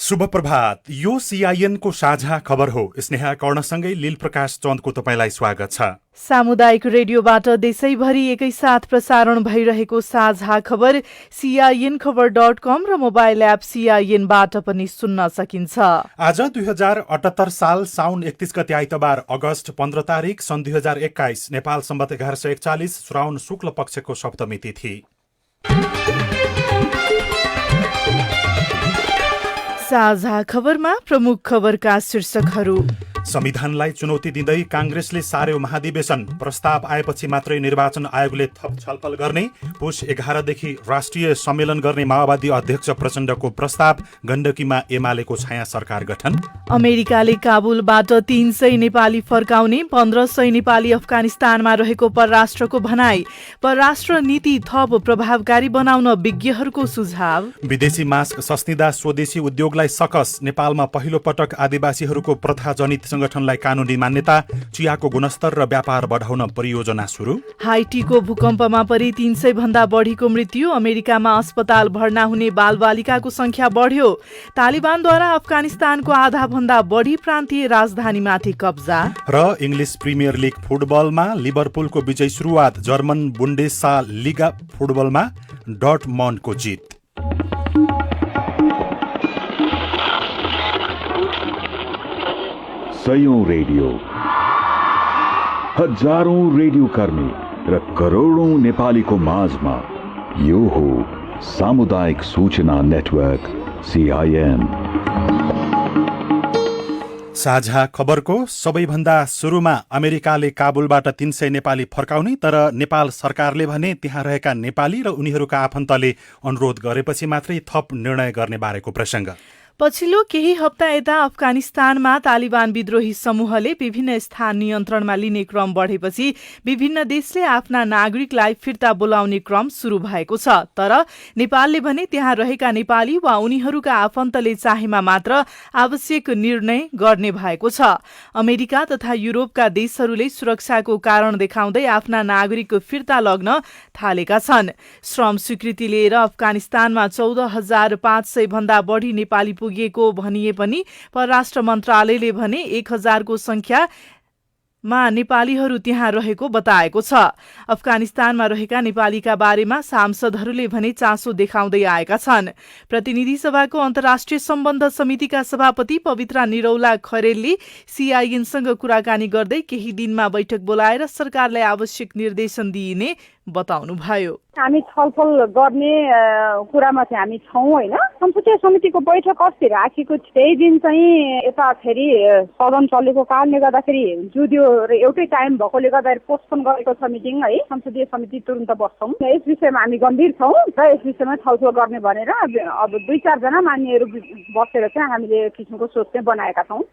शुभ प्रभात। यो सीआईएन को साझा खबर हो। स्नेहा कर्णसँगै लील प्रकाश चन्दको तपाईलाई स्वागत छ। सामुदायिक रेडियोबाट देशैभरि एकैसाथ प्रसारण भइरहेको साझा खबर सीआईएन खबर.com र मोबाइल एप सीआईएनबाट पनि सुन्न सकिन्छ। आज 2078 साल साउन 31 गते आइतबार अगस्त 15 तारिक सन् 2021 नेपाल सम्वत 1141 श्रावण शुक्ल पक्षको सप्तमी तिथि। साझा खबरमा प्रमुख खबरका शीर्षकहरू। संविधानलाई चुनौती दिँदै कांग्रेसले सार्यो महाधिवेशन। प्रस्ताव आएपछि मात्रै निर्वाचन आयोगले थप छलफल गर्ने। पुष 11 देखि राष्ट्रिय सम्मेलन गर्ने माओवादी अध्यक्ष प्रचण्डको प्रस्ताव। गण्डकीमा एमालेको छाया सरकार गठन। अमेरिकाले काबुलबाट 300 नेपाली फर्काउने, 1500 नेपाली अफगानिस्तानमा रहेको परराष्ट्रको भनाई। परराष्ट्र नीति थप प्रभावकारी बनाउन विज्ञहरूको सुझाव। विदेशी मास्क सस्तिँदा स्वदेशी उद्योगलाई सकस। नेपालमा पहिलो पटक आदिवासीहरूको प्रथाजनित संगठनलाई कानूनी मान्यता। चियाको गुणस्तर र व्यापार बढाउन परियोजना सुरु। हाइटीको भूकम्पमा परि 300 भन्दा बढीको मृत्यु। अमेरिकामा अस्पताल भर्ना हुने बालबालिकाको संख्या बढ्यो। तालिबानद्वारा अफगानिस्तानको आधा भन्दा बढी प्रान्तीय राजधानीमाथि कब्जा। र इङ्ग्लिस प्रिमियर लिग फुटबलमा लिभरपुलको विजय सुरुवात। जर्मन बुन्डेससा लिगा फुटबलमा डर्टमन्डको जित। सयौं रेडियो, हजारौं रेडियो कर्मी र करोडौं नेपालीको माझमा यो हो सामुदायिक सूचना नेटवर्क सीआईएन। साझा खबरको सबैभन्दा सुरुमा अमेरिकाले काबुलबाट 300 नेपाली फर्काउने, तर नेपाल सरकारले भने त्यहाँ रहेका नेपाली र उनीहरूका आफन्तले अनुरोध गरेपछि मात्रै थप निर्णय गर्ने बारेको प्रसङ्ग। पछिल्लो केही हप्ता यता अफगानिस्तानमा तालिबान विद्रोही समूहले विभिन्न स्थान नियन्त्रणमा लिने क्रम बढेपछि विभिन्न देशले आफ्ना नागरिकलाई फिर्ता बोलाउने क्रम सुरु भएको छ। तर नेपालले भने त्यहाँ रहेका नेपाली वा उनीहरूका आफन्तले चाहेमा मात्र आवश्यक निर्णय गर्ने भएको छ। अमेरिका तथा युरोपका देशहरूले सुरक्षाको कारण देखाउँदै आफ्ना नागरिक फिर्ता लग्न थालेका छन्। श्रम स्वीकृति लिएर अफगानिस्तानमा 14,500 भन्दा बढी नेपाली पुगेको भनिए पनि परराष्ट्र मन्त्रालयले भने 1000 को संख्यामा नेपालीहरू त्यहाँ रहेको बताएको छ। अफगानिस्तानमा रहेका नेपालीका बारेमा सांसदहरूले भने चासो देखाउँदै आएका छन्। प्रतिनिधि सभाको अन्तर्राष्ट्रिय सम्बन्ध समितिका सभापति पवित्रा निरौला खरेलले सीआईएनसँग कुराकानी गर्दै केही दिनमा बैठक बोलाएर सरकारलाई आवश्यक निर्देशन दिइने बताउनुभयो। हामी छलफल गर्ने कुरामा चाहिँ हामी छौँ होइन। संसदीय समितिको बैठक अस्ति राखेको त्यही दिन चाहिँ यता फेरि सदन चलेको कारणले गर्दाखेरि जुदियो र एउटै टाइम भएकोले गर्दाखेरि पोस्टपोन गरेको छ मिटिङ है। संसदीय समिति तुरुन्त बस्छौँ। यस विषयमा हामी गम्भीर छौँ र यस विषयमा छलफल गर्ने भनेर अब 2-4 जना मान्यहरू बसेर चाहिँ हामीले किसिमको सोच चाहिँ बनाएका छौँ।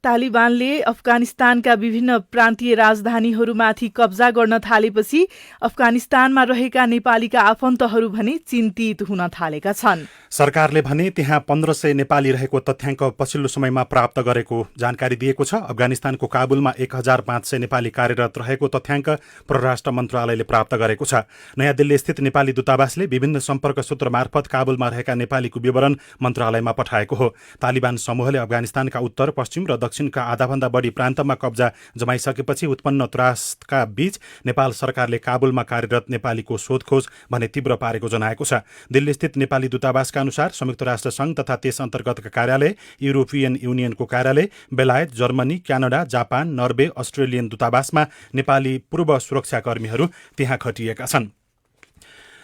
तालिबानले अफगानिस्तानका विभिन्न प्रान्तीय राजधानीहरूमाथि कब्जा गर्न थालेपछि अफगानिस्तानमा रहेका नेपालीका आफन्तहरू भने चिन्तित हुन थालेका छन्। सरकारले भने त्यहाँ 1500 नेपाली रहेको तथ्याङ्क पछिल्लो समयमा प्राप्त गरेको जानकारी दिएको छ। अफगानिस्तानको काबुलमा 1500 नेपाली कार्यरत रहेको तथ्याङ्क परराष्ट्र मन्त्रालयले प्राप्त गरेको छ। नयाँ दिल्ली स्थित नेपाली दूतावासले विभिन्न सम्पर्क सूत्र मार्फत काबुलमा रहेका नेपालीको विवरण मन्त्रालयमा पठाएको हो। तालिबान समूहले अफगानिस्तानका उत्तर, पश्चिम र दक्षिणका आधाभन्दा बढी प्रान्तमा कब्जा जमाइसकेपछि उत्पन्न त्रासका बीच नेपाल सरकारले काबुलमा कार्यरत नेपालीको सोधखोज भने तीव्र पारेको जनाएको छ। दिल्ली स्थित नेपाली दूतावासका अनुसार संयुक्त राष्ट्र संघ तथा त्यस अन्तर्गतका कार्यालय, युरोपियन युनियनको कार्यालय, बेलायत, Germany, Canada, Japan, Norway, Australian दूतावासमा नेपाली पूर्व सुरक्षाकर्मीहरू त्यहाँ खटिएका छन्।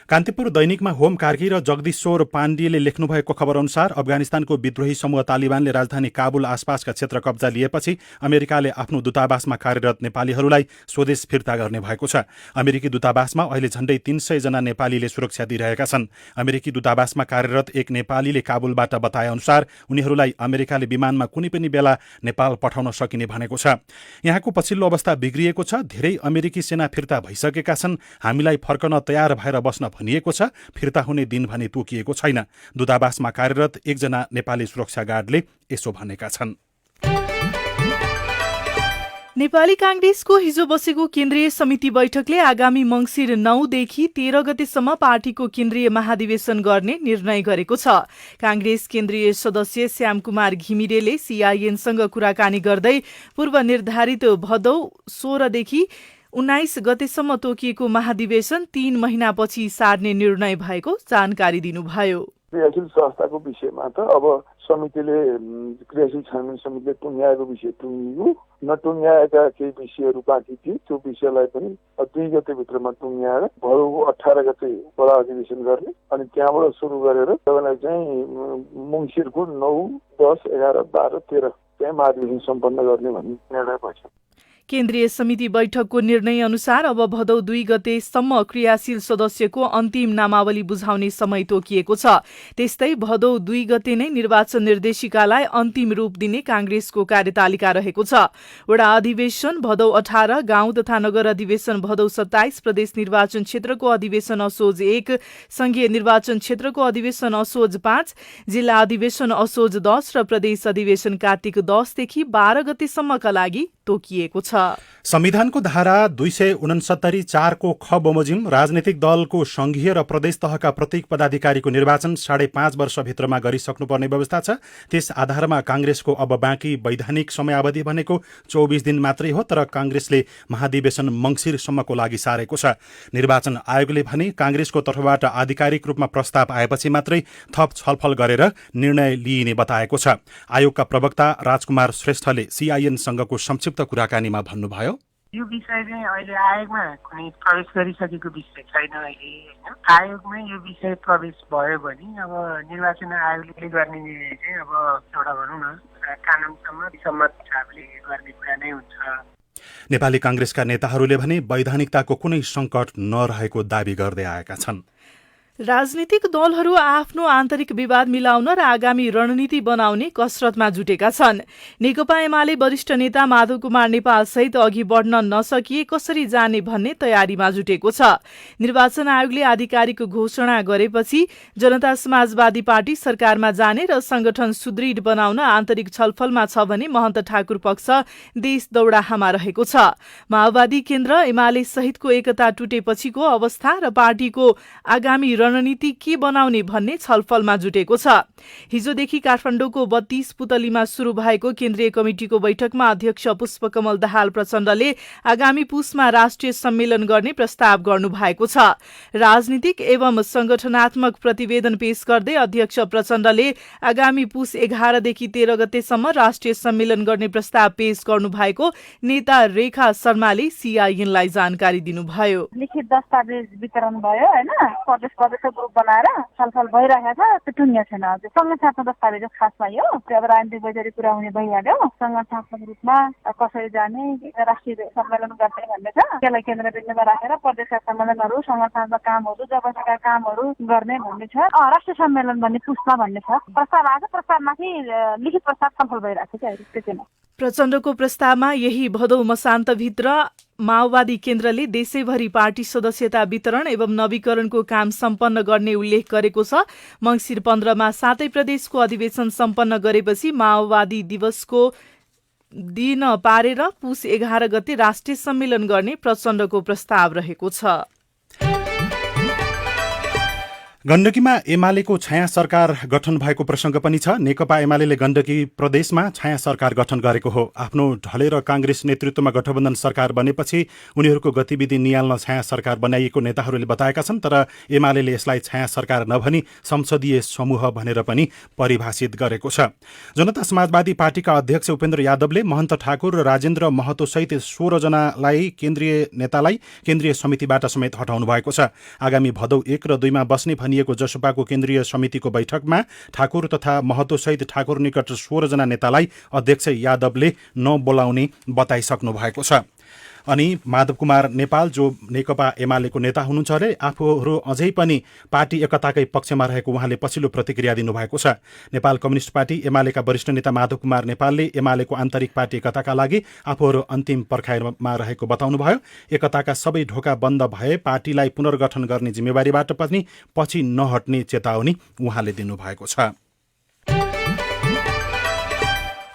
कान्तिपुर दैनिकमा होम कार्की र जगदीश्वर पाण्डेले लेख्नुभएको खबर अनुसार अफगानिस्तानको विद्रोही समूह तालिबानले राजधानी काबुल आसपासका क्षेत्र कब्जा लिएपछि अमेरिकाले आफ्नो दूतावासमा कार्यरत नेपालीहरूलाई स्वदेश फिर्ता गर्ने भएको छ। अमेरिकी दूतावासमा अहिले झण्डै 300 जना नेपालीले सुरक्षा दिइरहेका छन्। अमेरिकी दूतावासमा कार्यरत एक नेपालीले काबुलबाट बताए अनुसार उनीहरूलाई अमेरिकाले विमानमा कुनै पनि बेला नेपाल पठाउन सकिने भनेको छ। यहाँको पछिल्लो अवस्था बिग्रिएको छ। धेरै अमेरिकी सेना फिर्ता भइसकेका छन्। हामीलाई फर्कन तयार भएर बस्न भनिएको छ। फिर्ता हुने दिन भने तोकिएको छैन। दूतावासमा कार्यरत एकजना नेपाली सुरक्षा गार्डले यसो भनेका छन्। नेपाली कांग्रेसको हिजो बसेको केन्द्रीय समिति बैठकले आगामी मंसिर 9 देखि 13 गतेसम्म पार्टीको केन्द्रीय महाधिवेशन गर्ने निर्णय गरेको छ। कांग्रेस केन्द्रीय सदस्य श्यामकुमार घिमिरेले सीआईएनसँग कुराकानी गर्दै पूर्व निर्धारित भदौ 16 देखि 19 गतेसम्म तोकिएको महाधिवेशन 3 महिनापछि सार्ने निर्णय भएको जानकारी दिनुभयो। क्रियाशील संस्थाको विषयमा त अब समितिले क्रियाशील छानबिन समितिले टुङ्ग्याएको विषय टुङ्गियो, नटुङ्ग्याएका केही विषयहरू बाँकी थिए, त्यो विषयलाई पनि 2 गतेभित्रमा टुङ्ग्याएर भदौ 18 गते बडा अधिवेशन गर्ने अनि त्यहाँबाट सुरु गरेर तपाईँलाई चाहिँ मङ्सिरको 9, 10, 11, 12, 13 त्यहाँ महाधिवेशन सम्पन्न गर्ने भन्ने निर्णय भएछ। केन्द्रीय समिति बैठकको निर्णय अनुसार अब भदौ 2 गतेसम्म क्रियाशील सदस्यको अन्तिम नामावली बुझाउने समय तोकिएको छ। त्यस्तै भदौ 2 गते नै निर्वाचन निर्देशिकालाई अन्तिम रूप दिने कांग्रेसको कार्यतालिका रहेको छ। वडा अधिवेशन भदौ 18, गाउँ तथा नगर अधिवेशन भदौ 27, प्रदेश निर्वाचन क्षेत्रको अधिवेशन असोज 1, संघीय निर्वाचन क्षेत्रको अधिवेशन असोज 5, जिल्ला अधिवेशन असोज 10 र प्रदेश अधिवेशन कार्तिक 10 देखि 12 गतेसम्मका लागि तोकिएको छ। संविधानको धारा 269(4) को ख बमोजिम राजनीतिक दलको संघीय र प्रदेश तहका प्रत्येक पदाधिकारीको निर्वाचन 5.5 वर्षभित्रमा गरिसक्नुपर्ने व्यवस्था छ। त्यस आधारमा कांग्रेसको अब बाँकी वैधानिक समयावधि भनेको 24 दिन मात्रै हो, तर कांग्रेसले महाधिवेशन मङ्सिरसम्मको लागि सारेको छ। निर्वाचन आयोगले भने कांग्रेसको तर्फबाट आधिकारिक रूपमा प्रस्ताव आएपछि मात्रै थप छलफल गरेर निर्णय लिइने बताएको छ। आयोगका प्रवक्ता राजकुमार श्रेष्ठले सीआईएनसँगको संक्षिप्त कुराकानीमा भन्नुभयो, यो विषय चाहिँ अहिले आयोगमा कुनै प्रवेश गरिसकेको विषय छैन। अहिले होइन, आयोगमै यो विषय प्रवेश भयो भने अब निर्वाचन आयोगले गर्ने निर्णय चाहिँ अब एउटा भनौँ न कानुनसम्म सम्मत हिसाबले गर्ने कुरा नै हुन्छ। नेपाली कांग्रेसका नेताहरूले भने वैधानिकताको कुनै संकट नरहेको दावी गर्दै आएका छन्। राजनीतिक दलहरू आफ्नो आन्तरिक विवाद मिलाउन र आगामी रणनीति बनाउने कसरतमा जुटेका छन्। नेकपा एमाले वरिष्ठ नेता माधव कुमार नेपाल सहित अघि बढ्न नसकिए कसरी जाने भन्ने तयारीमा जुटेको छ। निर्वाचन आयोगले आधिकारिक घोषणा गरेपछि जनता समाजवादी पार्टी सरकारमा जाने र संगठन सुदृढ बनाउन आन्तरिक छलफलमा छ भने महन्त ठाकुर पक्ष देश दौडाहामा रहेको छ। माओवादी केन्द्र एमाले सहितको एकता टुटेपछिको अवस्था र पार्टीको आगामी रणनीति के बनाउने भन्ने छलफलमा जुटेको छ। हिजोदेखि काठमाडौँको 32 पुतलीमा शुरू भएको केन्द्रीय कमिटिको बैठकमा अध्यक्ष पुष्पकमल दाहाल प्रचण्डले आगामी पुसमा राष्ट्रिय सम्मेलन गर्ने प्रस्ताव गर्नु भएको छ। राजनीतिक एवं संगठनात्मक प्रतिवेदन पेश गर्दै अध्यक्ष प्रचण्डले आगामी पुस 11 देखि 13 गतेसम्म राष्ट्रिय सम्मेलन गर्ने प्रस्ताव पेश गर्नु भएको नेता रेखा शर्माले सीआईएनलाई जानकारी दिनुभयो। लिखित दस्तावेज वितरण भयो हैन, प्रदेश ग्रुप बनाएर छलफल भइरहेको छ, त्यो टुङ्गिया छैन। संगठनात्मक दस्तावेज खासमा यो अब राजनीतिक वैचारिक कुरा हुने भइहाल्यो। संगठनात्मक रूपमा कसरी जाने, राष्ट्रिय सम्मेलन गर्ने भन्ने छ। त्यसलाई केन्द्रबिन्दुमा राखेर प्रदेशका सम्मेलनहरू, संगठनात्मक कामहरू, जबसका कामहरू गर्ने भन्ने छ। राष्ट्रिय सम्मेलन भन्ने पुष्पमा भन्ने छ। प्रस्ताव आएको, प्रस्तावमाथि लिखित प्रस्ताव छलफल भइरहेको छ त्यसैमा। प्रचण्डको प्रस्तावमा यही भदौ मसान्तभित्र माओवादी केन्द्रले देशैभरि पार्टी सदस्यता वितरण एवं नवीकरणको काम सम्पन्न गर्ने उल्लेख गरेको छ। मङ्सिर 15 मा 7 प्रदेशको अधिवेशन सम्पन्न गरेपछि माओवादी दिवसको दिन पारेर पुस 11 गते राष्ट्रिय सम्मेलन गर्ने प्रचण्डको प्रस्ताव रहेको छ। गण्डकीमा एमालेको छाया सरकार गठन भएको प्रसङ्ग पनि छ। नेकपा एमाले गण्डकी प्रदेशमा छाया सरकार गठन गरेको हो। आफ्नो ढलेर कांग्रेस नेतृत्वमा गठबन्धन सरकार बनेपछि उनीहरूको गतिविधि नियाल्न छाया सरकार बनाइएको नेताहरूले बताएका छन्। तर एमाले यसलाई छाया सरकार नभनी संसदीय समूह भनेर पनि परिभाषित गरेको छ। जनता समाजवादी पार्टीका अध्यक्ष उपेन्द्र यादवले महन्त ठाकुर र राजेन्द्र महतो सहित 16 जनालाई केन्द्रीय नेतालाई केन्द्रीय समितिबाट समेत हटाउनु भएको छ। आगामी भदौ 1 र 2 मा बस्ने भनिएको जसपाको केन्द्रीय समितिको बैठकमा ठाकुर तथा महतो सहित ठाकुर निकट 16 जना नेतालाई अध्यक्ष यादवले नबोलाउने बताइसक्नु भएको छ। अनि माधव कुमार नेपाल जो नेकपा एमालेको नेता हुनुहुन्छ अरे आफूहरू अझै पनि पार्टी एकताकै पक्षमा रहेको उहाँले पछिल्लो प्रतिक्रिया दिनुभएको छ। नेपाल कम्युनिस्ट पार्टी एमालेका वरिष्ठ नेता माधव कुमार नेपालले एमालेको आन्तरिक पार्टी एकताका लागि आफूहरू अन्तिम पर्खाइमा रहेको बताउनुभयो। एकताका सबै ढोका बन्द भए पार्टीलाई पुनर्गठन गर्ने जिम्मेवारीबाट पनि पछि नहट्ने चेतावनी उहाँले दिनुभएको छ।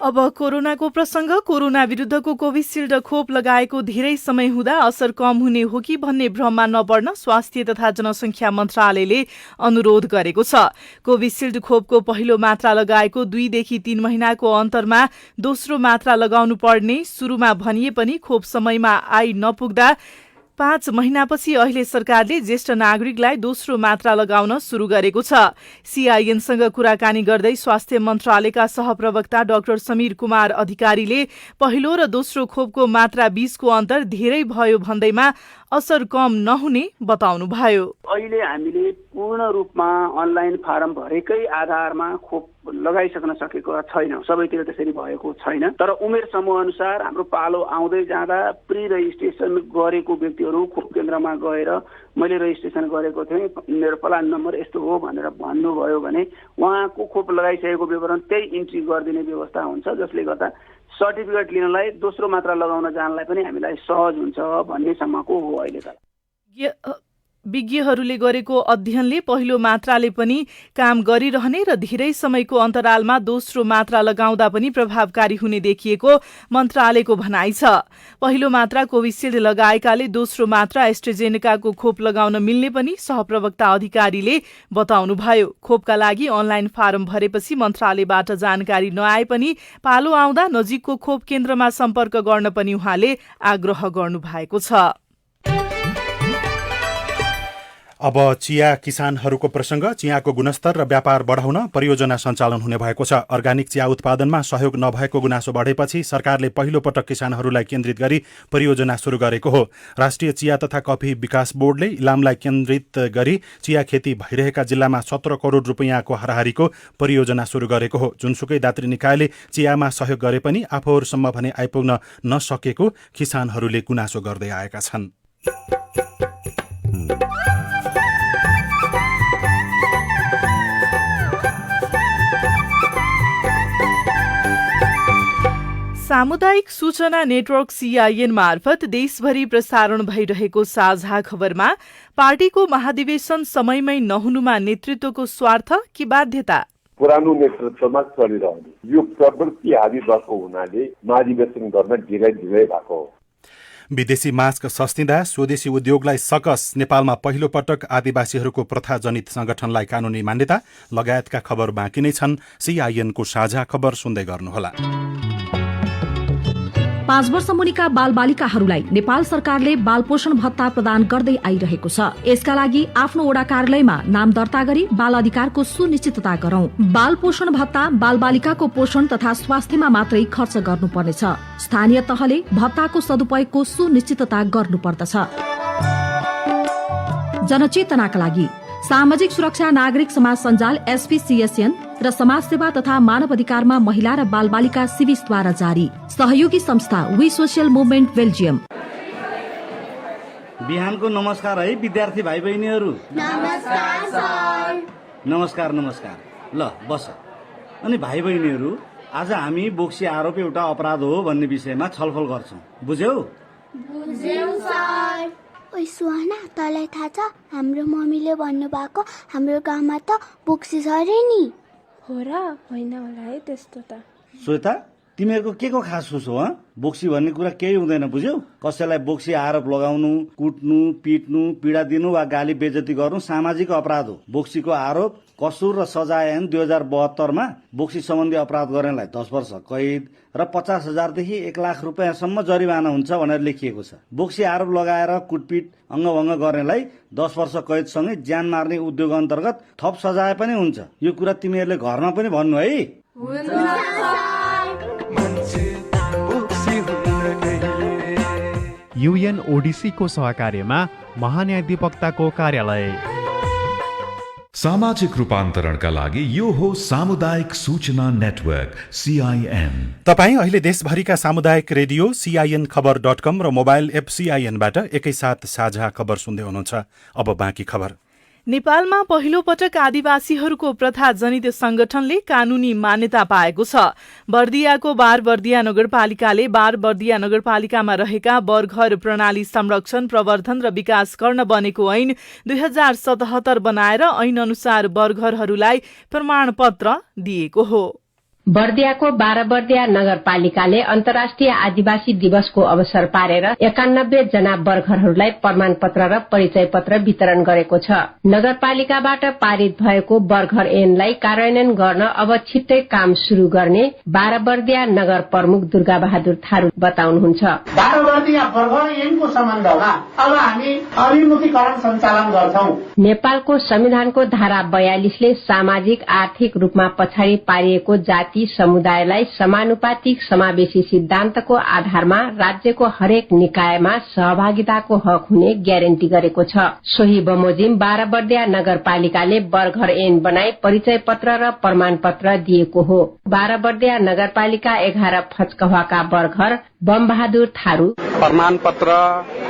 अब कोरोनाको प्रसंग। कोरोना विरुद्धको कोभिसिल्ड खोप लगाएको धेरै समय हुँदा असर कम हुने हो कि भन्ने भ्रममा नपर्न स्वास्थ्य तथा जनसंख्या मन्त्रालयले अनुरोध गरेको छ। कोभिसिल्ड खोपको पहिलो मात्रा लगाएको 2 देखि 3 महिनाको अन्तरमा दोस्रो मात्रा लगाउनु पर्ने सुरुमा भनिए पनि खोप समयमा आई नपुग्दा 5 महिनापछि अहिले सरकारले ज्येष्ठ नागरिकलाई दोस्रो मात्रा लगाउन सुरु गरेको छ। सीआईएनसँग कुराकानी गर्दै स्वास्थ्य मन्त्रालयका सहप्रवक्ता डाक्टर समीर कुमार अधिकारीले पहिलो र दोस्रो खोपको मात्रा 20 को अन्तर धेरै भयो भन्दैमा असर कम नहुने बताउनुभयो। अहिले हामीले पूर्ण रूपमा अनलाइन फारम भरेकै आधारमा खोप लगाइसक्न सकेको छैन, सबैतिर त्यसरी भएको छैन। तर उमेर समूह अनुसार हाम्रो पालो आउँदै जाँदा प्री रजिस्ट्रेसन गरेको व्यक्तिहरू खोप केन्द्रमा गएर मैले रजिस्ट्रेसन गरेको थिएँ, मेरो प्लान नम्बर यस्तो हो भनेर भन्नुभयो भने उहाँको खोप लगाइसकेको विवरण त्यही इन्ट्री गरिदिने व्यवस्था हुन्छ, जसले गर्दा सर्टिफिकेट लिनलाई दोस्रो मात्रा लगाउन जानलाई पनि हामीलाई सहज हुन्छ भन्नेसम्मको हो अहिले त। विज्ञहरूले गरेको अध्ययनले पहिलो मात्राले पनि काम गरिरहने र धेरै समयको अन्तरालमा दोस्रो मात्रा लगाउँदा पनि प्रभावकारी हुने देखिएको मन्त्रालयको भनाइ छ। पहिलो मात्रा कोभिसिल्ड लगाएकाले दोस्रो मात्रा एस्ट्राजेनेकाको खोप लगाउन मिल्ने पनि सहप्रवक्ता अधिकारीले बताउनुभयो। खोपका लागि अनलाइन फारम भरेपछि मन्त्रालयबाट जानकारी नआए पनि पालो आउँदा नजिकको खोप केन्द्रमा सम्पर्क गर्न पनि उहाँले आग्रह गर्नुभएको छ। अब चिया किसानहरूको प्रसंग। चियाको गुणस्तर र व्यापार बढाउन परियोजना सञ्चालन हुने भएको छ। अर्गानिक चिया उत्पादनमा सहयोग नभएको गुनासो बढेपछि सरकारले पहिलो पटक किसानहरूलाई केन्द्रित गरी परियोजना सुरु गरेको हो। राष्ट्रिय चिया तथा कफी विकास बोर्डले इलामलाई केन्द्रित गरी चिया खेती भइरहेका जिल्लामा 17 करोड रुपियाँको हाराहारीको परियोजना सुरु गरेको हो। जुनसुकै दात्री निकायले चियामा सहयोग गरे पनि आफूहरूसम्म भने आइपुग्न नसकेको किसानहरूले गुनासो गर्दै आएका छन्। सामुदायिक सूचना नेटवर्क सीआईएन मार्फत देशभरि प्रसारण भइरहेको साझा खबरमा पार्टीको महाधिवेशन समयमै नहुनुमा नेतृत्वको स्वार्थ कि बाध्यता? पुरानो नेतृत्वमा चलिरहने यो प्रवृत्ति हावी भएको हुनाले महाधिवेशन गर्न ढिलै भएको हो। विदेशी मास्क सस्तिँदा स्वदेशी उद्योगलाई सकस। नेपालमा पहिलो पटक आदिवासीहरूको प्रथाजनित संगठनलाई कानूनी मान्यता लगायतका खबर बाँकी नै छन्। सीआईएनको साझा खबर सुन्दै गर्नुहोला। 5 वर्ष मुनिका बालबालिकाहरूलाई नेपाल सरकारले बाल पोषण भत्ता प्रदान गर्दै आइरहेको छ। यसका लागि आफ्नो वडा कार्यालयमा नाम दर्ता गरी बाल अधिकारको सुनिश्चितता गरौं। बाल पोषण भत्ता बालबालिकाको पोषण तथा स्वास्थ्यमा मात्रै खर्च गर्नुपर्नेछ। स्थानीय तहले भत्ताको सदुपयोगको सुनिश्चितता गर्नुपर्दछ। जनचेतनाका लागि सामाजिक सुरक्षा नागरिक समाज सञ्जाल एसपीसीएसएन र समाज सेवा तथा मानव अधिकारमा महिला र बालबालिका सिविसद्वारा जारी। सहयोगी संस्था वी सोशल मुभमेन्ट बेल्जियम। बिहानको नमस्कार है विद्यार्थी भाइ बहिनीहरू। नमस्कार सर। नमस्कार नमस्कार। ल बस। अनि भाइ बहिनीहरू, आज हामी बोक्सी आरोप एउटा अपराध हो भन्ने विषयमा छलफल गर्छौं। बुझ्यौ? बुझ्यौ सर। ओइ सुहाना, तँलाई थाहा छ हाम्रो मम्मीले भन्नुभएको हाम्रो गाउँमा त बोक्सी सरे नि हो र? होइन होला है त्यस्तो त। श्वेता, तिमीहरूको के को खास खुस हो? बोक्सी भन्ने कुरा केही हुँदैन, बुझ्यौ? कसैलाई बोक्सी आरोप लगाउनु, कुट्नु, पिट्नु, पीडा दिनु वा गाली बेइज्जती गर्नु सामाजिक अपराध हो। बोक्सीको आरोप, कसुर र सजाय ऐन 2072 मा बोक्सी सम्बन्धी अपराध गर्नेलाई 10 वर्ष कैद र 50,000 देखि 1 लाख रुपियाँसम्म जरिवाना हुन्छ भनेर लेखिएको छ। बोक्सी आरोप लगाएर कुटपिट अङ्गभङ्ग गर्नेलाई 10 वर्ष कैदसँगै ज्यान मार्ने उद्योग अन्तर्गत थप सजाय पनि हुन्छ। यो कुरा तिमीहरूले घरमा पनि भन्नु है। यूएनओडीसी को सहकार्यमा महान्यायाधिवक्ताको कार्यालय। सामाजिक रूपान्तरणका लागि यो हो सामुदायिक सूचना नेटवर्क सीआईएन। तपाईँ अहिले देशभरिका सामुदायिक रेडियो सीआईएन खबर.com र मोबाइल एप सीआईएनबाट एकैसाथ साझा खबर सुन्दै हुनुहुन्छ। अब बाँकी खबर। नेपालमा पहिलो पटक आदिवासीहरूको प्रथाजनित संगठनले कानूनी मान्यता पाएको छ। बर्दियाको बारबर्दिया नगरपालिकाले बारबर्दिया नगरपालिकामा रहेका बरघर प्रणाली संरक्षण, प्रवर्धन र विकास गर्न बनेको ऐन 2077 बनाएर ऐन अनुसार बरघरहरूलाई प्रमाणपत्र दिएको हो। बर्दियाको 12 बर्दिया नगरपालिकाले अन्तर्राष्ट्रिय आदिवासी दिवसको अवसर पारेर 91 जना वर्गहरूलाई प्रमाण पत्र र परिचय पत्र वितरण गरेको छ। नगरपालिकाबाट पारित भएको वर्गहर ऐनलाई कार्यान्वयन गर्न अब छिट्टै काम शुरू गर्ने 12 बर्दिया नगर प्रमुख दुर्गा बहादुर थारू बताउनुहुन्छ। 12 बर्दिया वर्गहर ऐनको सम्बन्धमा अब हामी अभिमुखीकरण सञ्चालन गर्छौं। नेपालको संविधानको धारा 42 ले सामाजिक आर्थिक रूपमा पछाडि पारिएको जाति समुदायलाई समानुपातिक समावेशी सिद्धान्तको आधारमा राज्यको हरेक निकायमा सहभागिताको हक हुने ग्यारेन्टी गरेको छ। सोही बमोजिम 12 बर्दिया नगरपालिकाले वर्गहर ऐन बनाई परिचय पत्र र प्रमाण पत्र दिएको हो। 12 बर्दिया नगरपालिका 11 फचकवाका वर्गहर बम बहादुर थारू प्रमाण पत्र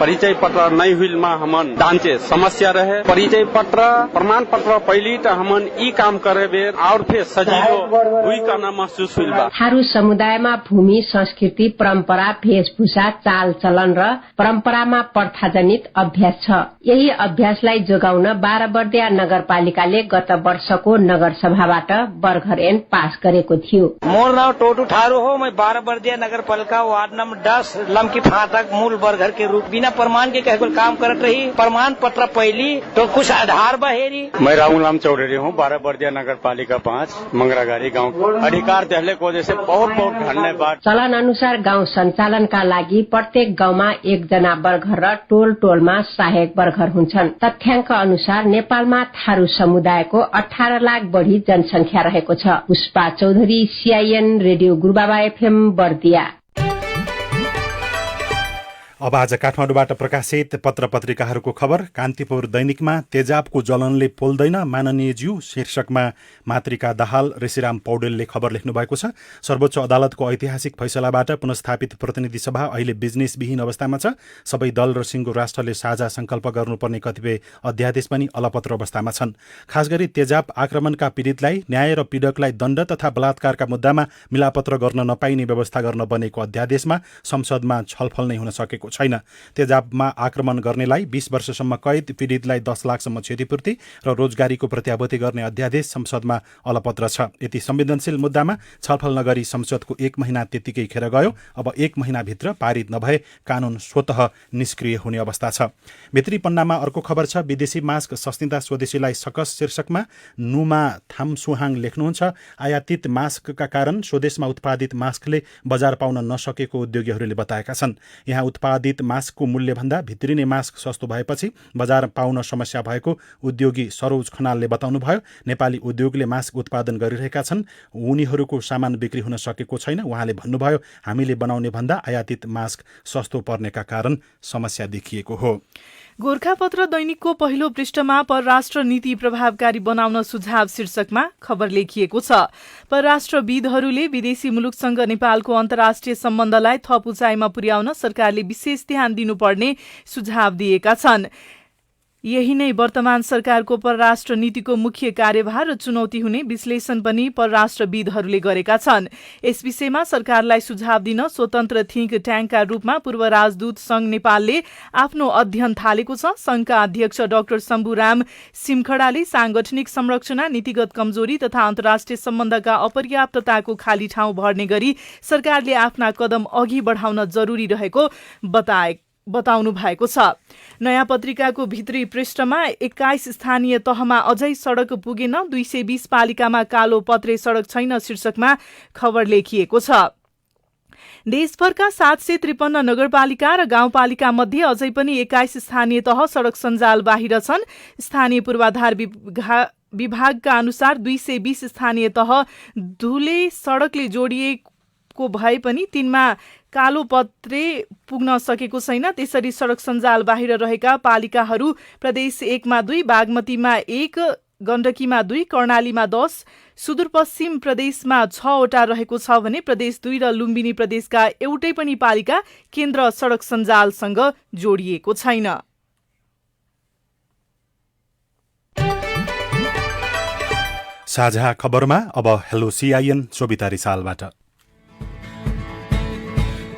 परिचय पत्र नहीं हुई में हमन दांचे समस्या रहे। परिचय पत्र प्रमाण पत्र पहली तो हमन ई काम करे बे और फिर सजिलो हुई करना महसूस हुई बा। थारू समुदायमा भूमि संस्कृति परम्परा भेषभूषा चाल चलन र परम्परामा प्रथाजनित अभ्यास छ। यही अभ्यासलाई जोगाउन 12 बर्दिया नगरपालिकाले गत वर्षको नगर सभाबाट वर्गहर ऐन पास गरेको थियो। मोर नाम टोटू थारू हो। मैं 12 बर्दिया नगरपालिका वार्ड नंबर 10 लमकी फाटक मूल वर्गहर के रूप बिना प्रमाण के कहकर काम करत रही। प्रमाण पत्र पहली तो कुछ आधार बहेरी। मैं राहुल राम चौधरी हूँ। 12 बर्दिया नगरपालिका 5 मंगरागारी गाँव अधिकार देहले को जैसे बहुत बहुत धन्यवाद। चलन अनुसार गाउँ सञ्चालनका लागि प्रत्येक गाउँमा 1 जना वर्गहर र टोल टोलमा सहायक वर्गहर हुन्छन्। तथ्याङ्क अनुसार नेपालमा थारू समुदायको 18 लाख बढ़ी जनसंख्या रहेको छ। Pushpa Chaudhary, CIN radio Gurubaba FM Bardiya. अब आज काठमाडौँबाट प्रकाशित पत्र पत्रिकाहरूको खबर। कान्तिपुर दैनिकमा तेजाबको जलनले पोल्दैन माननीय ज्यू शीर्षकमा मातृका दाहाल ऋषिराम पौडेलले खबर लेख्नु भएको छ। सर्वोच्च अदालतको ऐतिहासिक फैसलाबाट पुनस्थापित प्रतिनिधि सभा अहिले बिजनेसविहीन अवस्थामा छ। सबै दल र सिङ्गो राष्ट्रले साझा संकल्प गर्नुपर्ने कतिपय अध्यादेश पनि अलपत्र अवस्थामा छन्। खास गरी तेजाब आक्रमणका पीडितलाई न्याय र पीडकलाई दण्ड तथा बलात्कारका मुद्दामा मिलापत्र गर्न नपाइने व्यवस्था गर्न बनेको अध्यादेशमा संसदमा छलफल नै हुन सकेको छैन। तेजाबमा आक्रमण गर्नेलाई 20 वर्षसम्म कैद, पीडितलाई 10 लाखसम्म क्षतिपूर्ति र रोजगारीको प्रत्याभूति गर्ने अध्यादेश संसदमा अलपत्र छ। यति संवेदनशील मुद्दामा छलफल नगरी संसदको 1 महिना त्यतिकै खेर गयो। अब 1 महिनाभित्र पारित नभए कानून स्वतः निष्क्रिय हुने अवस्था छ। भित्री पन्नामा अर्को खबर छ। विदेशी मास्क सस्तिँदा स्वदेशीलाई सकस शीर्षकमा नुमा थामसुहाङ लेख्नुहुन्छ। आयातित मास्कका कारण स्वदेशमा उत्पादित मास्कले बजार पाउन नसकेको उद्योगीहरूले बताएका छन्। यहाँ उत्पादित मास्कको मूल्यभन्दा भित्रिने मास्क सस्तो भएपछि बजार पाउन समस्या भएको उद्योगी सरोज खनालले बताउनुभयो। नेपाली उद्योगले मास्क उत्पादन गरिरहेका छन्, उनीहरूको सामान बिक्री हुन सकेको छैन। उहाँले भन्नुभयो, हामीले बनाउने भन्दा आयातित मास्क सस्तो पर्नेका कारण समस्या देखिएको हो। गोरखापत्र दैनिकको पहिलो पृष्ठमा परराष्ट्र नीति प्रभावकारी बनाउन सुझाव शीर्षकमा खबर लेखिएको छ। परराष्ट्रविदहरूले विदेशी मुलुकसँग नेपालको अन्तर्राष्ट्रिय सम्बन्धलाई थप उचाइमा पुर्याउन सरकारले विशेष ध्यान दिनुपर्ने सुझाव दिएका छन्। यही नै वर्तमान सरकारको परराष्ट्र नीतिको मुख्य कार्यभार र चुनौती हुने विश्लेषण पनि परराष्ट्रविदहरूले गरेका छन्। यस विषयमा सरकारलाई सुझाव दिन स्वतन्त्र थिङ्क ट्याङ्कका रूपमा पूर्व राजदूत संघ नेपालले आफ्नो अध्ययन थालेको छ। संघका अध्यक्ष डाक्टर शम्भुराम सिमखडाले सांगठनिक संरचना, नीतिगत कमजोरी तथा अन्तर्राष्ट्रिय सम्बन्धका अपर्याप्तताको खाली ठाउँ भर्ने गरी सरकारले आफ्ना कदम अघि बढाउन जरुरी रहेको बताउनु भएको छ। नयाँ पत्रिकाको भित्री पृष्ठमा 21 स्थानीय तहमा अझै सड़क पुगेन, 220 पालिकामा कालो पत्रे सड़क छैन शीर्षकमा खबर लेखिएको छ। देशभरका 753 नगरपालिका र गाउँपालिका मध्ये अझै पनि 21 स्थानीय तह सड़क सञ्जाल बाहिर छन्। स्थानीय पूर्वाधार विभागका अनुसार 220 स्थानीय तह धुले सड़कले जोडिएको भए पनि तिनमा कालो पत्रे पुग्न सकेको छैन। त्यसरी सड़क सञ्जाल बाहिर रहेका पालिकाहरू प्रदेश 1 मा 2, बागमतीमा 1, गण्डकीमा 2, कर्णालीमा 10, सुदूरपश्चिम प्रदेशमा 6 वटा रहेको छ भने प्रदेश 2 र लुम्बिनी प्रदेशका एउटै पनि पालिका केन्द्र सड़क सञ्जालसँग जोडिएको छैन। साझा खबरमा अब हेलो CIN सोभिता रिसालबाट।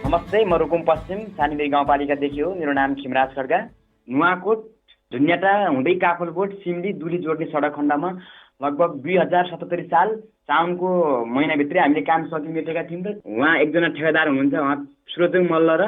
नमस्ते, म रुकुम पश्चिम सानीबेरी गाउँपालिकादेखि हो। मेरो नाम खिमराज खड्का। नुवाकोट झुन्याटा हुँदै काफलकोट सिमली दुली जोड्ने सडक खण्डमा लगभग 2077 साल साउनको महिनाभित्रै हामीले काम सकिमेटेका थियौँ र उहाँ एकजना ठेकेदार हुनुहुन्छ, उहाँ सुरजङ मल्ल र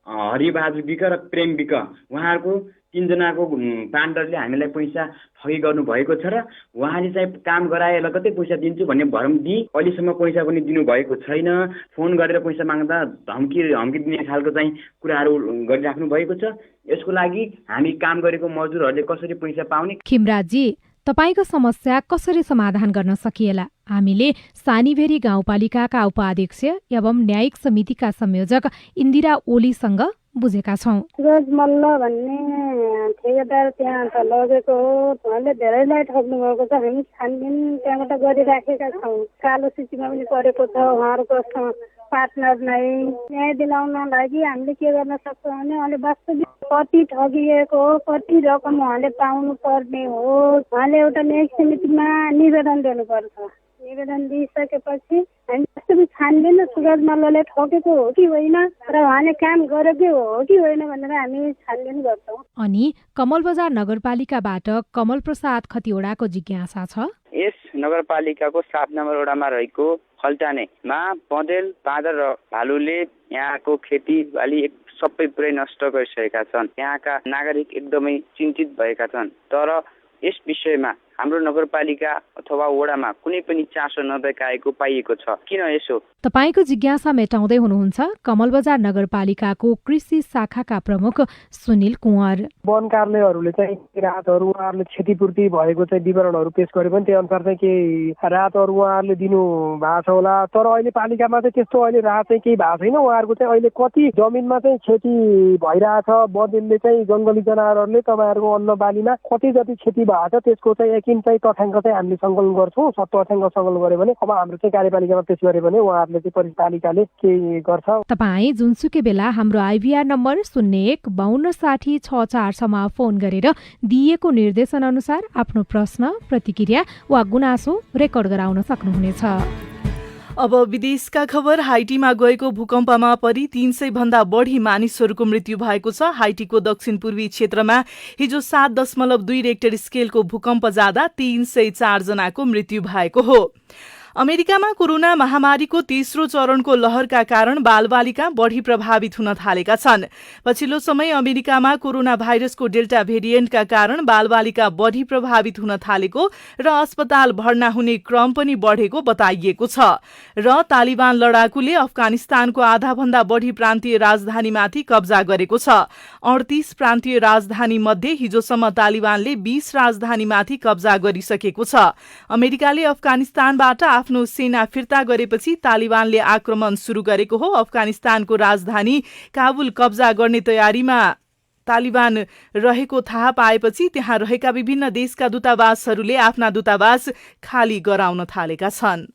हरिबहादुर विक र प्रेम विक, उहाँहरूको 3 जनाको पार्टनरले हामीलाई पैसा ठगी गर्नु भएको छ र उहाँले चाहिँ काम गराए लगत्तै पैसा दिन्छु भन्ने भरम दिई अहिलेसम्म पैसा पनि दिनुभएको छैन। फोन गरेर पैसा माग्दा धम्की दिने खालको चाहिँ कुराहरू गरिराख्नु भएको छ। यसको लागि हामी काम गरेको मजदुरहरूले कसरी पैसा पाउने? खिमराजी, तपाईको समस्या कसरी समाधान गर्न सकिएला? हामीले सानीभेरी गाउँपालिकाका उपाध्यक्ष एवं न्यायिक समितिका संयोजक इन्दिरा ओलीसँग बुझेका छौं। सुरज मल्ल भन्ने ठेकेदार त्यहाँ त लगेको हो, उहाँले धेरैलाई ठग्नु भएको छ। हामी छानबिन त्यहाँबाट गरिराखेका छौँ। कालो सूचीमा पनि परेको छ उहाँहरूको पार्टनर नै। न्याय दिलाउन लागि हामीले के गर्न सक्छौँ भने उहाँले वास्तविक कति ठगिएको हो, कति रकम उहाँले पाउनु पर्ने हो, उहाँले एउटा न्यायिक समितिमा निवेदन दिनुपर्छ। निवेदन दिइसकेपछि हामी वास्तविक छानबिन सुरज मल्लले ठगेको हो कि होइन र उहाँले काम गरेकै हो कि होइन भनेर हामी छानबिन गर्छौँ। अनि कमल बजार नगरपालिकाबाट कमल प्रसाद खतिवडाको जिज्ञासा छ। यस नगरपालिकाको 7 नम्बर वडामा रहेको फल्टानेमा बँदेल, बाँदर र भालुले यहाँको खेती बाली सबै पुरै नष्ट गरिसकेका छन्। यहाँका नागरिक एकदमै चिन्तित भएका छन्। तर यस विषयमा हाम्रो नगरपालिका अथवा वडामा कुनै पनि चासो नदेखाएको पाइएको छ। किन यसो? तपाईको जिज्ञासा मेटाउँदै हुनुहुन्छ कमल बजार नगरपालिकाको कृषि शाखाका प्रमुख सुनिल कुँवर। वन कार्यालयहरूले चाहिँ राहतहरू उहाँहरूले क्षतिपूर्ति भएको चाहिँ विवरणहरू पेश गरे पनि त्यही अनुसार चाहिँ केही राहतहरू उहाँहरूले दिनु भएको छ होला। तर अहिले पालिकामा चाहिँ त्यस्तो अहिले राहत चाहिँ केही भएको छैन। उहाँहरूको चाहिँ अहिले कति जमिनमा चाहिँ क्षति भइरहेछ, बँदेलले चाहिँ जङ्गली जनावरहरूले तपाईँहरूको अन्न बालीमा कति जति क्षति भएको छ त्यसको चाहिँ यकिन चाहिँ तथ्याङ्क चाहिँ हामीले सङ्कलन गर्छौँ। तथ्याङ्क सङ्कलन गऱ्यो भने अब हाम्रो चाहिँ कार्यपालिकामा पेश गऱ्यो भने उहाँहरूले चाहिँ परिपालिकाले केही गर्छ। तपाईँ जुनसुकै बेला हाम्रो आइभीआर नम्बर 01-5260-64 सम्म फोन गरेर दिइएको निर्देशन अनुसार आफ्नो प्रश्न, प्रतिक्रिया वा गुनासो रेकर्ड गराउन सक्नुहुनेछ। अब विदेशका खबर। हाइटीमा गएको भूकम्पमा परि 300 भन्दा बढी मानिसहरूको मृत्यु भएको छ। हाइटीको दक्षिण पूर्वी क्षेत्रमा हिजो 7.2 रेक्टर स्केलको भूकम्प जाँदा 304 जनाको मृत्यु भएको हो। अमेरिकामा कोरोना महामारीको तेस्रो चरणको लहरका कारण बालबालिका बढ़ी प्रभावित हुन थालेका छन्। पछिल्लो समय अमेरिकामा कोरोना भाइरसको डेल्टा भेरिएन्टका कारण बालबालिका बढ़ी प्रभावित हुन थालेको र अस्पताल भर्ना हुने क्रम पनि बढ़ेको बताइएको छ। र तालिबान लडाकुले अफगानिस्तानको आधा भन्दा बढ़ी प्रान्तीय राजधानीमाथि कब्जा गरेको छ। 38 प्रान्तीय राजधानी मध्ये हिजोसम्म तालिबानले 20 राजधानीमाथि कब्जा गरिसकेको छ। अमेरिकाले अफगानिस्तानबाट आफ्नो सेना फिर्ता गरेपछि तालिबानले आक्रमण शुरू गरेको हो। अफगानिस्तानको राजधानी काबुल कब्जा गर्ने तयारीमा तालिबान रहेको थाहा पाएपछि त्यहाँ रहेका विभिन्न देशका दूतावासहरूले आफ्ना दूतावास खाली गराउन थालेका छन्।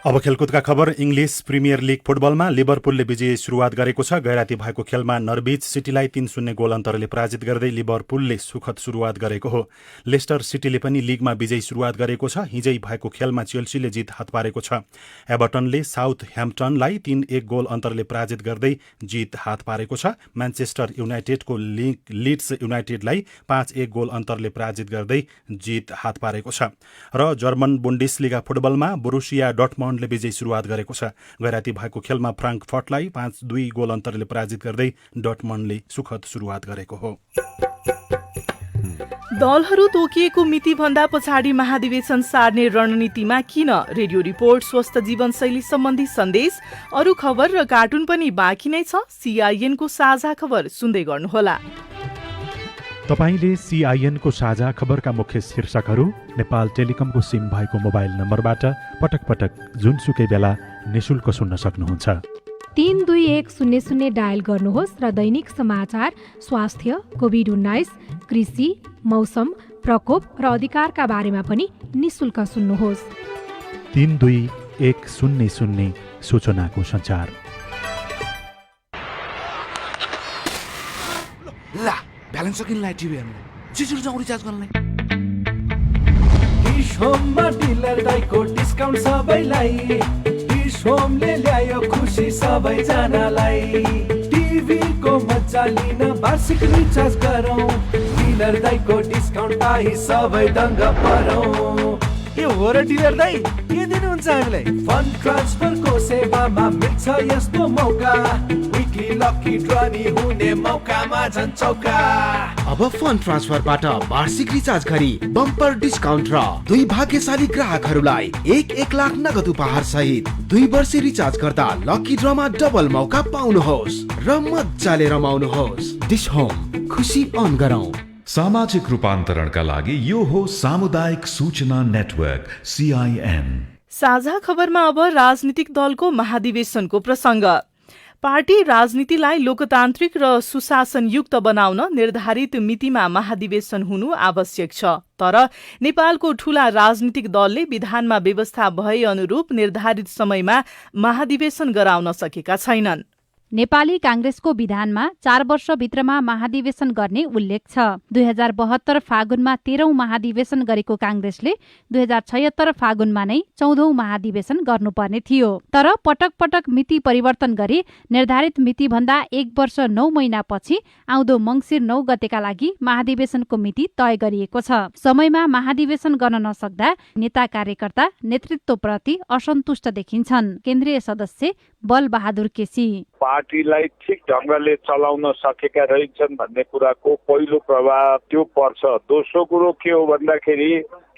अब खेलकुदका खबर। इङ्ग्लिस प्रिमियर लिग फुटबलमा लिभरपुलले विजयी सुरुवात गरेको छ। गैराती भएको खेलमा नर्विच सिटीलाई 3-0 गोल अन्तरले पराजित गर्दै लिभरपुलले सुखद सुरुवात गरेको हो। लेस्टर सिटीले पनि लिगमा विजयी सुरुवात गरेको छ। हिजै भएको खेलमा चेल्सीले जित हात पारेको छ। एभर्टनले साउथ ह्याम्पटनलाई 3-1 गोल अन्तरले पराजित गर्दै जित हात पारेको छ। म्यान्चेस्टर युनाइटेडको लिड्स युनाइटेडलाई 5-1 गोल अन्तरले पराजित गर्दै जित हात पारेको छ। र जर्मन बुन्डेसलिगा फुटबलमा बोरुसिया डर्टमन्ड ले विजयी सुरुवात गरेको छ। गैराती भएको खेलमा फ्राङ्कफर्टलाई 5-2 गोल अन्तरले पराजित गर्दै डर्टमन्डले सुखद सुरुवात गरेको हो। दलहरू तोकिएको मितिभन्दा पछाडि महाधिवेशन सार्ने रणनीतिमा किन? रेडियो रिपोर्ट, स्वस्थ जीवनशैली सम्बन्धी सन्देश, अरू खबर र कार्टुन पनि बाँकी नै छ। CIN को साझा खबर सुन्दै गर्नुहोला। तपाईले CIN को साझा खबरका मुख्य शीर्षकहरू नेपाल टेलिकमको सिम भएको मोबाइल नम्बरबाट पटक पटक जुनसुकै बेला निशुल्क सुन्न सक्नुहुन्छ। 32100 डायल गर्नुहोस् र दैनिक समाचार, स्वास्थ्य, कोभिड-19, कृषि, मौसम, प्रकोप र अधिकारका बारेमा पनि निशुल्क सुन्नुहोस्। 32100 सूचनाको सञ्चार। ला ब्यालेन्स सकिनलाई टिभी हेर्नु छिटो जाउँ रिचार्ज गर्नलाई। होममा डिलर दाइको डिस्काउन्ट सबैलाई। होमले ल्यायो खुसी सबैजनालाई। टिभीको मजा लिन वार्षिक रिचार्ज गरौँ। किन डिलर दाइको डिस्काउन्ट आइ सबै दङ्ग परौँ। ए हो र डिलर दाइ, के दिनुहुन्छ हामीलाई? फन्ड ट्रान्सफरको सेवामा मिल्छ यस्तो मौका, विकली लकी ड्र नि हुने मौकामा झन् चौका। अब फन्ड ट्रान्सफरबाट वार्षिक रिचार्ज गरी बम्पर डिस्काउन्ट र 2 भाग्यशाली ग्राहकहरूलाई 1 लाख नगद उपहार सहित 2 वर्ष रिचार्ज गर्दा लकी ड्रमा डबल मौका पाउनुहोस् र मजाले रमाउनुहोस्। डिश होम, खुसी अन गरौँ। सामाजिक रूपान्तरणका लागि यो हो सामुदायिक सूचना नेटवर्क CIN। साझा खबरमा अब राजनीतिक दलको महाधिवेशनको प्रसंग। पार्टी राजनीतिलाई लोकतान्त्रिक र सुशासनयुक्त बनाउन निर्धारित मितिमा महाधिवेशन हुनु आवश्यक छ। तर नेपालको ठूला राजनीतिक दलले विधानमा व्यवस्था भए अनुरूप निर्धारित समयमा महाधिवेशन गराउन सकेका छैनन्। नेपाली कांग्रेसको विधानमा 4 वर्षभित्रमा महाधिवेशन गर्ने उल्लेख छ। 2072 फागुनमा 13औं महाधिवेशन गरेको कांग्रेसले 2076 फागुनमा नै 14औं महाधिवेशन गर्नुपर्ने थियो। तर पटक पटक मिति परिवर्तन गरी निर्धारित मिति भन्दा 1 वर्ष 9 महिनापछि आउँदो मंसिर 9 गतेका लागि महाधिवेशनको मिति तय गरिएको छ। समयमा महाधिवेशन गर्न नसक्दा नेता कार्यकर्ता नेतृत्वप्रति असन्तुष्ट देखिन्छन्। केन्द्रीय सदस्य बल बहादुर केसी पार्टीलाई ठिक ढंगले चलाउन सकेका रहेछन् भन्ने कुराको पहिलो प्रभाव त्यो पर्छ। दोस्रो कुरो के हो भन्दाखेरि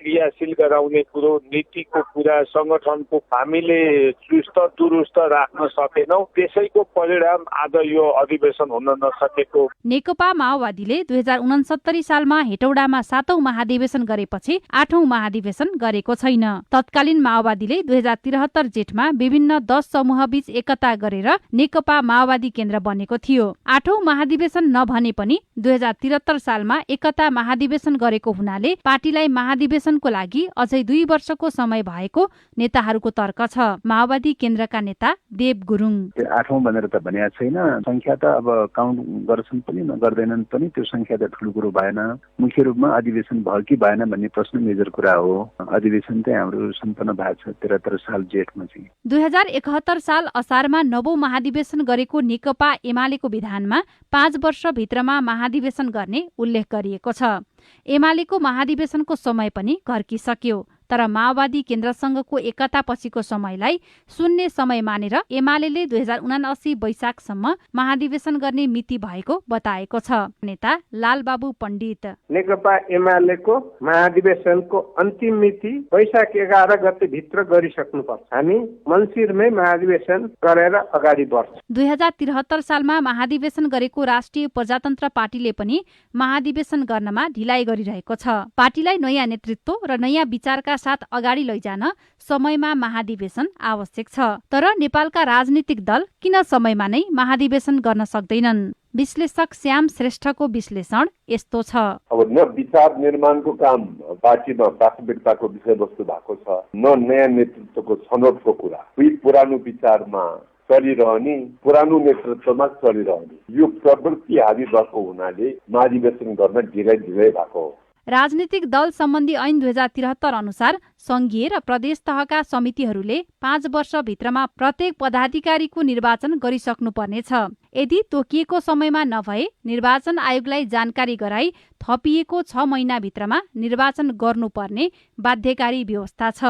क्रियाशील गराउने कुरो, नीतिको कुरा, संगठनको हामीले चुस्त दुरुस्त राख्न सकेनौ, त्यसैको परिणाम आज यो अधिवेशन हुन नसकेको। नेकपा माओवादीले 2069 सालमा हेटौडामा 7औं महाधिवेशन गरेपछि 8औं महाधिवेशन गरेको छैन। तत्कालीन माओवादीले 2073 जेठमा विभिन्न 10 समूहबीच एकता गरेर नेकपा माओवादी केन्द्र बनेको थियो। 8औं महाधिवेशन नभने पनि 2073 सालमा एकता महाधिवेशन गरेको हुनाले पार्टीलाई महाधिवेशन को लागि अझै 2 वर्षको समय भएको नेताहरूको तर्क छ। माओवादी केन्द्रका नेता देव गुरुङ 8औं भनेर त भनिया छैन, संख्या त अब काउन्ट गर्छन् पनि गर्दैनन् पनि, त्यो संख्या त ठुलो कुरो भएन। मुख्य रूपमा अधिवेशन भयो कि भएन भन्ने प्रश्न मेजर कुरा हो। अधिवेशन चाहिँ हाम्रो सम्पन्न भएको छ 73 साल जेठमा चाहिँ। 2071 साल असारमा 9औं महाधिवेशन गरेको नेकपा एमालेको विधानमा 5 वर्षभित्रमा महाधिवेशन गर्ने उल्लेख गरिएको छ। एमालेको महाधिवेशनको समय पनि घर्किसक्यो। तर माओवादी केन्द्रसँगको एकता पछिको समयलाई शून्य समय मानेर एमालेले 2079 वैशाखसम्म महाधिवेशन गर्ने मिति भएको बताएको छ। नेता लालबाबु पण्डित नेकपा एमालेको महाधिवेशनको अन्तिम मिति वैशाख 11 गते भित्र गरिसक्नुपर्छ। हामी मन्सिरमै महाधिवेशन गरेर अगाडि बढ्छ। 2073 सालमा महाधिवेशन गरेको राष्ट्रिय प्रजातन्त्र पार्टीले पनि महाधिवेशन गर्नमा ढिलाइ गरिरहेको छ। पार्टीलाई नयाँ नेतृत्व र नयाँ विचारका साथ अगाडि लैजान समयमा महाधिवेशन आवश्यक छ। तर नेपालका राजनीतिक दल किन समयमा नै महाधिवेशन गर्न सक्दैनन्? विश्लेषक श्याम श्रेष्ठको विश्लेषण यस्तो छ। अब न विचार निर्माणको काम पार्टीमा प्राथमिकताको विषयवस्तु भएको छ, न नयाँ नेतृत्वको छनौटको कुरा। पुरानो विचारमा चलिरहने, पुरानो नेतृत्वमा चलिरहने यो प्रवृत्ति हावी भएको हुनाले महाधिवेशन गर्न ढिलाइ भएको हो। राजनीतिक दल सम्बन्धी ऐन 2073 अनुसार संघीय र प्रदेश तहका समितिहरूले 5 वर्षभित्रमा प्रत्येक पदाधिकारीको निर्वाचन गरिसक्नुपर्नेछ। यदि तोकिएको समयमा नभए निर्वाचन आयोगलाई जानकारी गराई थपिएको 6 महिनाभित्रमा निर्वाचन गर्नुपर्ने बाध्यकारी व्यवस्था छ।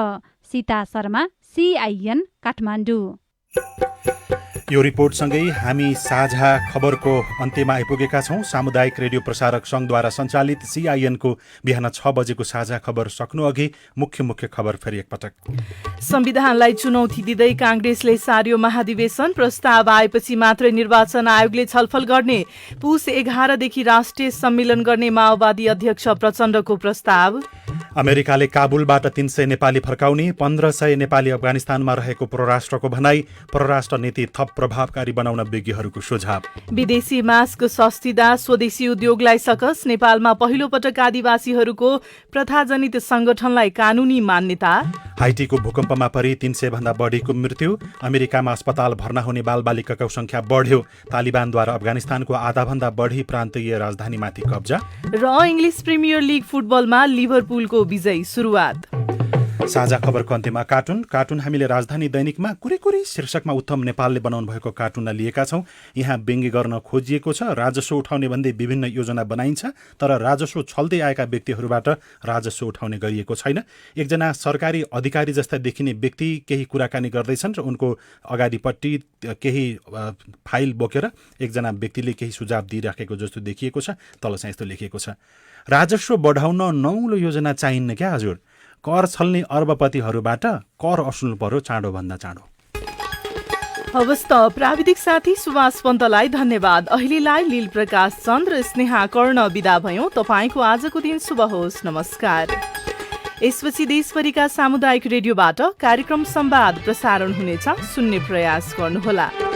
सीता शर्मा, CIN, काठमाडौँ। यो रिपोर्टसँगै हामी साझा खबरको अन्त्यमा आइपुगेका छौं। सामुदायिक रेडियो प्रसारक संघद्वारा सञ्चालित CIN को बिहान 6 बजेको साझा खबर सक्नु अघि मुख्य खबर फेरि एकपटक। संविधानलाई चुनौती दिँदै कांग्रेसले सार्यो महाधिवेशन, प्रस्ताव आएपछि मात्रै निर्वाचन आयोगले छलफल गर्ने। पुस 11 देखि राष्ट्रिय सम्मेलन गर्ने माओवादी अध्यक्ष प्रचण्डको प्रस्ताव। अमेरिकाले काबुलबाट 300 नेपाली फर्काउने, 1500 नेपाली अफगानिस्तानमा रहेको परराष्ट्रको भनाई, परराष्ट्र नीति थप प्रभावकारी बनाउन विज्ञहरूको सुझाव। विदेशी मास्क सस्तिदा स्वदेशी उद्योगलाई सकस, नेपालमा पहिलो पटक आदिवासीहरूको प्रथाजनित संगठनलाई कानूनी मान्यता। हाइटीको भूकम्पमा परि 300 भन्दा बढीको मृत्यु, अमेरिकामा अस्पताल भर्ना हुने बालबालिकाको संख्या बढ्यो, तालिबानद्वारा अफगानिस्तानको आधाभन्दा बढी प्रान्तीय राजधानीमाथि कब्जा। र इङ्ग्लिस प्रिमियर लिग फुटबलमा लिभरपुलको विजयी सुरुवात। साझा खबरको अन्त्यमा कार्टुन हामीले राजधानी दैनिकमा कुरै शीर्षकमा उत्तम नेपालले बनाउनु भएको कार्टुनलाई लिएका छौं। यहाँ व्यङ्ग्य गर्न खोजिएको छ, राजस्व उठाउने भन्दै विभिन्न योजना बनाइन्छ, तर राजस्व छल्दै आएका व्यक्तिहरूबाट राजस्व उठाउने गरिएको छैन। एकजना सरकारी अधिकारी जस्ता देखिने व्यक्ति केही कुराकानी गर्दैछन् र उनको अगाडिपट्टि केही फाइल बोकेर एकजना व्यक्तिले केही सुझाव दिइराखेको जस्तो देखिएको छ। तल चाहिँ यस्तो लेखिएको छ, राजस्व बढाउन नौलो योजना चाहिन्न क्या हजुर, कर छल्ने अर्बपतिहरूबाट कर असुल्नु पर्यो चाँडोभन्दा चाँडो। हवस् त, प्राविधिक साथी सुभाष पन्तलाई धन्यवाद। अहिलेलाई लील प्रकाश चन्द र स्नेहा कर्ण बिदा भयौं। तपाईको आजको दिन शुभ होस्। नमस्कार। यसपछि देशभरिका सामुदायिक रेडियोबाट कार्यक्रम संवाद प्रसारण हुनेछ, सुन्ने प्रयास गर्नुहोला।